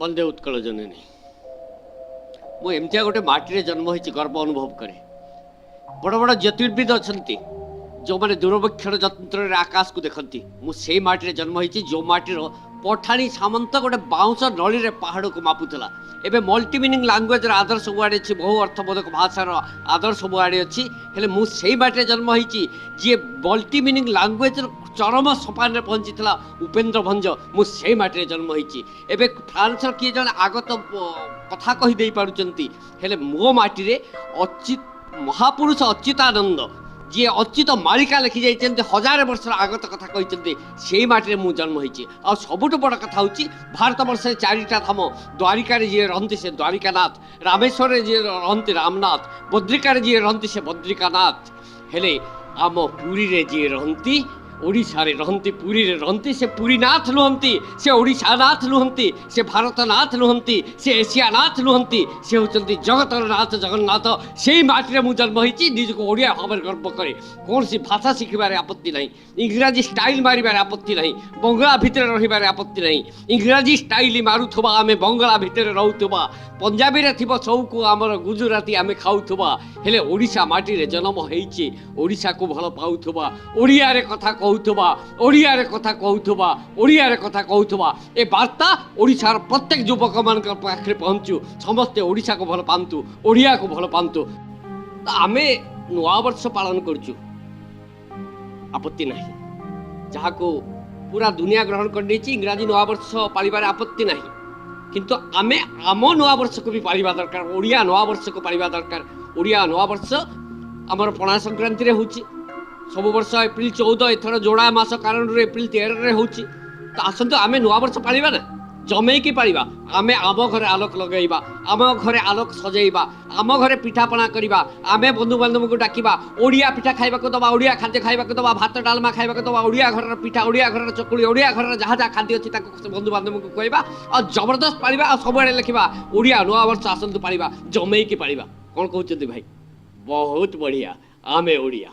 वंदे उत्कल जननी मु एमतिया गोटे माटी जन्म होती गर्व अनुभव करे। बड़ बड़ ज्योतिर्विद अच्छा जो मैंने दूरवीक्षण यंत्र आकाश को देखती मुझे माटी जन्म होती जो माटीर पठाणी सामंत गोटे बाउंश नली पहाड़ को मापुला। एवं मल्टी मीनिंग लांगुएज आदर सबुआड़े अच्छी बहु अर्थबोधक भाषार आदर सबुआड़े अच्छी हेले मुझे माटी जन्म होती जी मल्टी मीनिंग लांगुएज चरम सोपान पहुंची उपेन्द्र भंज मुझे माटी जन्म होती। एवं फ्रांस किए जन आगत कथा कहीदे पार्टी हेले मो माटी अच्युत महापुरुष अच्युतानंद जी अच्युत मालिका लिखि जाइछन्ते हजार वर्ष आगत कथा कहते से माटी मु जन्म होती। आ सबुठ बड़ कथा हूँ भारत वर्ष चारिटा धाम द्वारिका जी रहती से द्वारिकानाथ, रामेश्वर जी रहती रामनाथ, बद्रिका जी रहती से बद्रिकानाथ हेले आम पुरी रे जी रहती ओडिशा रे रहती पुरी रे रहती से पुरीनाथ नुहंती से ओडिशानाथ नुहंती से भारतनाथ नुहंती से एशियानाथ नुहंती से होचंती जगतर नाथ जगन्नाथ से माटी मु जन्म होती। निजक ओडिया भाव गर्व करे कौन सी भाषा शिखबार आपत्ति नहीं, इंग्राजी स्टाइल मारिबार आपत्ति नहीं, बंगला भितर रहिबार आपत्ति नहीं। इंग्राजी स्टाइल मारुथबा आमे बंगला भितर रहउथबा, पंजाबी रे थिबो चौको आमर गुजराती आमे खाउथबा हेले ओडिशा माटी रे जन्म होईची ओडिशा को भल पाउथबा, ओडिया रे कथा कहउथबा, ओडिया रे कथा कहउथबा, ओडिया रे कथा कहउथबा। ए वार्ता ओडिशार प्रत्येक युवक मानक पाखरे पहुंचू, समस्ते ओडिशा को भल पांतु, ओडिया को भल पांतु। आमे नुआ वर्ष पालन करचु आपत्ति नहीं, जहाँ को पूरा दुनिया ग्रहण कर देछि इंग्राजी नुआ वर्ष पालिबार आपत्ति नहीं, किंतु आमे आम नुआ वर्ष को भी पालिबा दरकार, ओडिया नुआ वर्ष को पालिबा दरकार। ओडिया नुआ वर्ष आमर पणा संक्रांति रे होछि सब वर्ष एप्रिल 14 एथर जोड़ा मास कारण एप्रिल 13 रे होछि। तो आसंतु आमे नुआ वर्ष पालिबा ना जमेकी पालिबा। आमे आम घरे आलोक लगेइबा, आम घरे आलोक सजेइबा, आम घरे पिठापଣା करिबा, आमे बंधु बांधव को डाकिबा, ओडिया पिठा खाइबा को दबा, ओडिया खाद्य खाइबा को दबा, भात डालमा खाइबा को दबा, ओडिया घर पिठा, ओडिया घर चकुली, ओडिया घर जहाँ जहाँ खाद्य अच्छी बंधु बांधव को कहवा और जबरदस्त पालिबा और सबुआड़े लिखा ओडिया नुआ वर्ष आसंतु पालिबा जमेकी पालिबा। कौन कहते भाई? बहुत बढ़िया, आमे ओडिया।